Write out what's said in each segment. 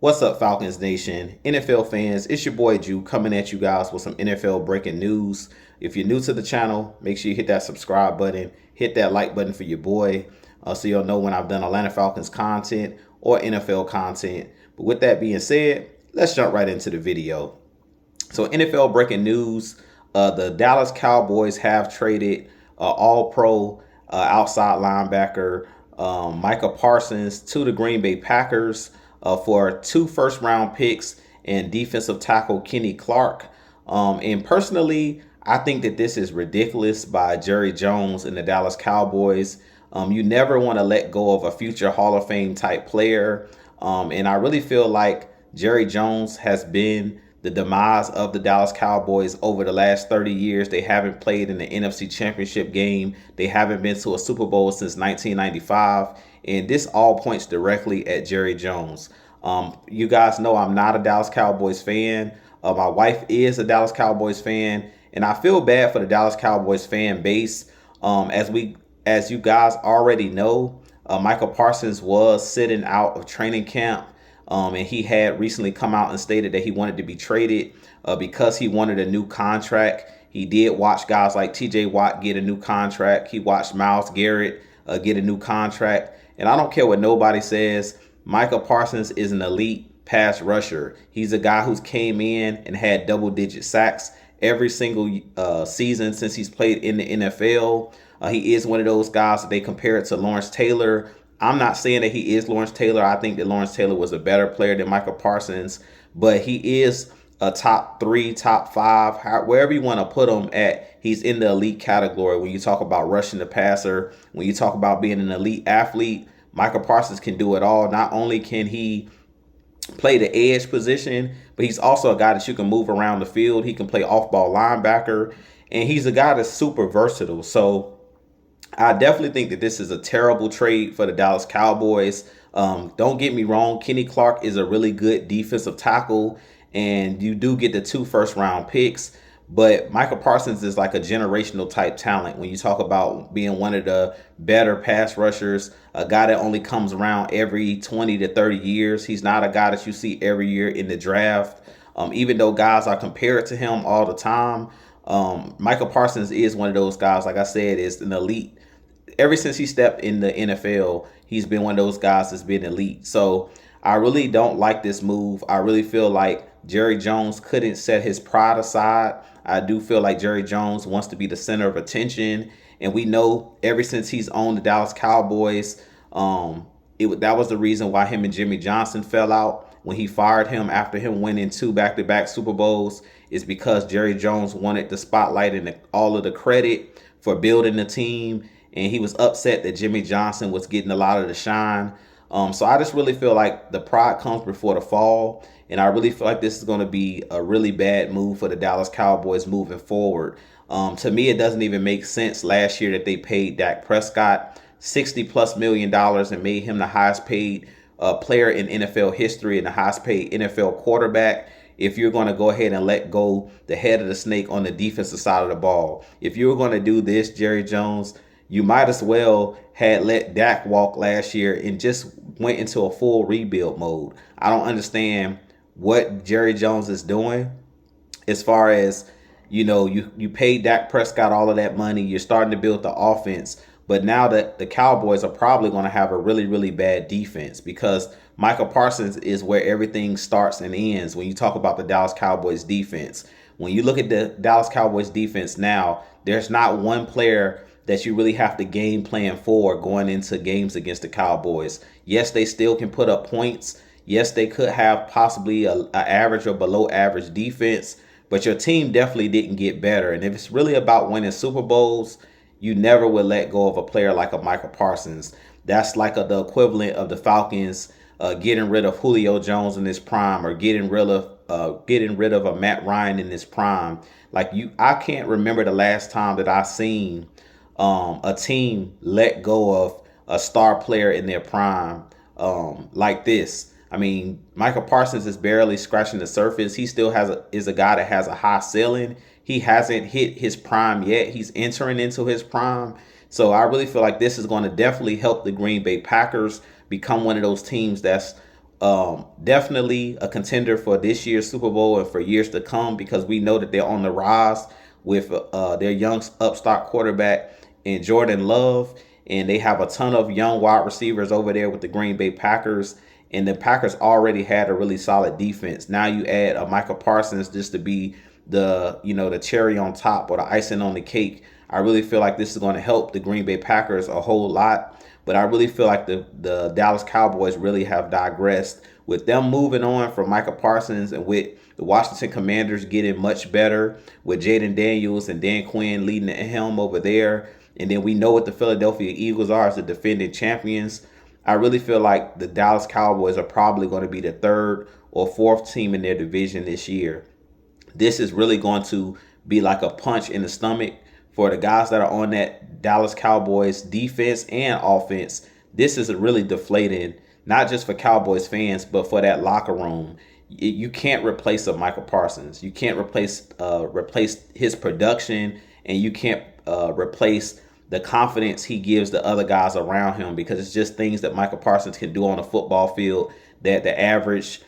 What's up, Falcons Nation, NFL fans? It's your boy Jew coming at you guys with some NFL breaking news. If you're new to the channel, make sure you hit that subscribe button, hit that like button for your boy, so you'll know when I've done Atlanta Falcons content or NFL content. But with that being said, let's jump right into the video. So NFL breaking news, the Dallas Cowboys have traded all-pro outside linebacker Micah Parsons to the Green Bay Packers for 2 first-round picks and defensive tackle Kenny Clark. And personally, I think that this is ridiculous by Jerry Jones and the Dallas Cowboys. You never want to let go of a future Hall of Fame type player. And I really feel like Jerry Jones has been the demise of the Dallas Cowboys over the last 30 years. They haven't played in the NFC Championship game. They haven't been to a Super Bowl since 1995. And this all points directly at Jerry Jones. You guys know I'm not a Dallas Cowboys fan. My wife is a Dallas Cowboys fan. And I feel bad for the Dallas Cowboys fan base. As you guys already know, Michael Parsons was sitting out of training camp. And he had recently come out and stated that he wanted to be traded because he wanted a new contract. He did watch guys like TJ Watt get a new contract. He watched Myles Garrett get a new contract. And I don't care what nobody says, Micah Parsons is an elite pass rusher. He's a guy who's came in and had double-digit sacks every single season since he's played in the NFL. He is one of those guys that they compare it to Lawrence Taylor. I'm not saying that he is Lawrence Taylor. I think that Lawrence Taylor was a better player than Micah Parsons, but he is a top 3, top 5, wherever you want to put him at. He's in the elite category. When you talk about rushing the passer, when you talk about being an elite athlete, Micah Parsons can do it all. Not only can he play the edge position, but he's also a guy that you can move around the field. He can play off-ball linebacker, and he's a guy that's super versatile. So I definitely think that this is a terrible trade for the Dallas Cowboys. Don't get me wrong. Kenny Clark is a really good defensive tackle, and you do get the 2 first-round picks. But Michael Parsons is like a generational type talent. When you talk about being one of the better pass rushers, a guy that only comes around every 20 to 30 years. He's not a guy that you see every year in the draft. Even though guys are compared to him all the time, Michael Parsons is one of those guys, like I said, is an elite. Ever since he stepped in the NFL, he's been one of those guys that's been elite. So I really don't like this move. I really feel like Jerry Jones couldn't set his pride aside. I do feel like Jerry Jones wants to be the center of attention. And we know ever since he's owned the Dallas Cowboys, that was the reason why him and Jimmy Johnson fell out. When he fired him after him winning 2 back-to-back Super Bowls, is because Jerry Jones wanted the spotlight and all of the credit for building the team. And he was upset that Jimmy Johnson was getting a lot of the shine. So I just really feel like the pride comes before the fall. And I really feel like this is going to be a really bad move for the Dallas Cowboys moving forward. To me, it doesn't even make sense last year that they paid Dak Prescott $60+ million and made him the highest paid player in NFL history and the highest paid NFL quarterback. If you're going to go ahead and let go the head of the snake on the defensive side of the ball. If you were going to do this, Jerry Jones, you might as well had let Dak walk last year and just went into a full rebuild mode. I don't understand what Jerry Jones is doing as far as, you paid Dak Prescott all of that money. You're starting to build the offense. But now that the Cowboys are probably going to have a really, really bad defense because Michael Parsons is where everything starts and ends when you talk about the Dallas Cowboys defense. When you look at the Dallas Cowboys defense now, there's not one player that you really have to game plan for going into games against the Cowboys. Yes, they still can put up points. Yes, they could have possibly a average or below average defense, but your team definitely didn't get better. And if it's really about winning Super Bowls, you never would let go of a player like a Michael Parsons. That's like the equivalent of the Falcons getting rid of Julio Jones in his prime, or getting rid of a Matt Ryan in his prime. I can't remember the last time that I seen a team let go of a star player in their prime like this. I mean, Michael Parsons is barely scratching the surface. He still is a guy that has a high ceiling. He hasn't hit his prime yet. He's entering into his prime. So I really feel like this is going to definitely help the Green Bay Packers become one of those teams that's Definitely a contender for this year's Super Bowl and for years to come, because we know that they're on the rise with their young upstart quarterback in Jordan Love, and they have a ton of young wide receivers over there with the Green Bay Packers. And the Packers already had a really solid defense. Now you add a Micah Parsons just to be the cherry on top or the icing on the cake. I really feel like this is going to help the Green Bay Packers a whole lot. But I really feel like the Dallas Cowboys really have digressed with them moving on from Micah Parsons, and with the Washington Commanders getting much better with Jaden Daniels and Dan Quinn leading the helm over there. And then we know what the Philadelphia Eagles are as the defending champions. I really feel like the Dallas Cowboys are probably going to be the third or fourth team in their division this year. This is really going to be like a punch in the stomach for the guys that are on that Dallas Cowboys defense and offense. This is really deflating, not just for Cowboys fans, but for that locker room. You can't replace a Michael Parsons. You can't replace his production, and you can't replace the confidence he gives the other guys around him, because it's just things that Michael Parsons can do on a football field that the average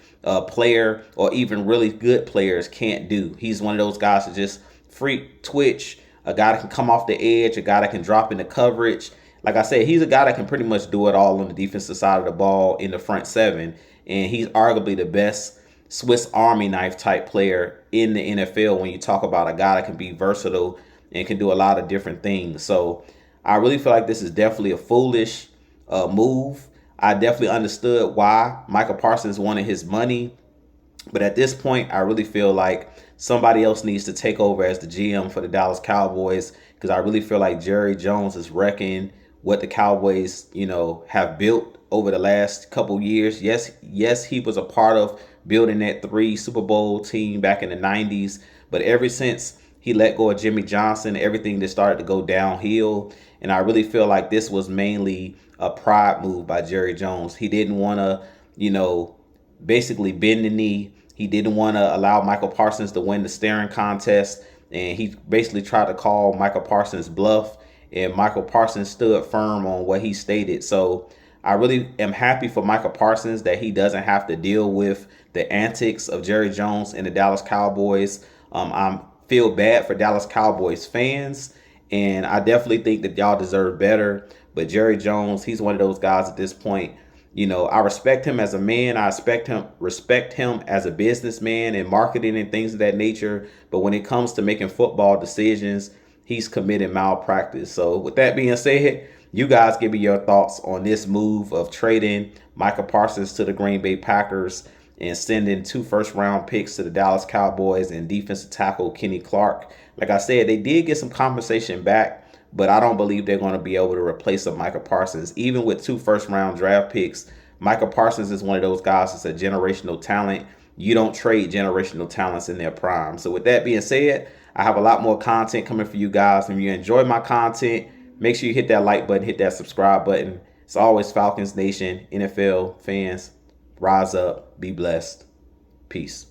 player or even really good players can't do. He's one of those guys that just freak twitch, a guy that can come off the edge, a guy that can drop into coverage. Like I said, he's a guy that can pretty much do it all on the defensive side of the ball in the front seven, and he's arguably the best Swiss Army knife type player in the NFL when you talk about a guy that can be versatile and can do a lot of different things. So I really feel like this is definitely a foolish move. I definitely understood why Michael Parsons wanted his money, but at this point, I really feel like somebody else needs to take over as the GM for the Dallas Cowboys, because I really feel like Jerry Jones is wrecking what the Cowboys, have built over the last couple years. Yes, he was a part of building that 3 Super Bowl team back in the 90s, but ever since he let go of Jimmy Johnson, everything just started to go downhill. And I really feel like this was mainly a pride move by Jerry Jones. He didn't want to, basically bend the knee. He didn't want to allow Michael Parsons to win the staring contest. And he basically tried to call Michael Parsons bluff. And Michael Parsons stood firm on what he stated. So I really am happy for Michael Parsons that he doesn't have to deal with the antics of Jerry Jones and the Dallas Cowboys. I feel bad for Dallas Cowboys fans, and I definitely think that y'all deserve better. But Jerry Jones, he's one of those guys at this point. I respect him as a man. I respect him as a businessman and marketing and things of that nature. But when it comes to making football decisions, he's committed malpractice. So with that being said, you guys give me your thoughts on this move of trading Micah Parsons to the Green Bay Packers and sending 2 first-round picks to the Dallas Cowboys and defensive tackle Kenny Clark. Like I said, they did get some compensation back, but I don't believe they're going to be able to replace a Micah Parsons. Even with 2 first-round draft picks, Micah Parsons is one of those guys that's a generational talent. You don't trade generational talents in their prime. So with that being said, I have a lot more content coming for you guys. If you enjoy my content, make sure you hit that like button, hit that subscribe button. It's always Falcons Nation, NFL fans. Rise up, be blessed. Peace.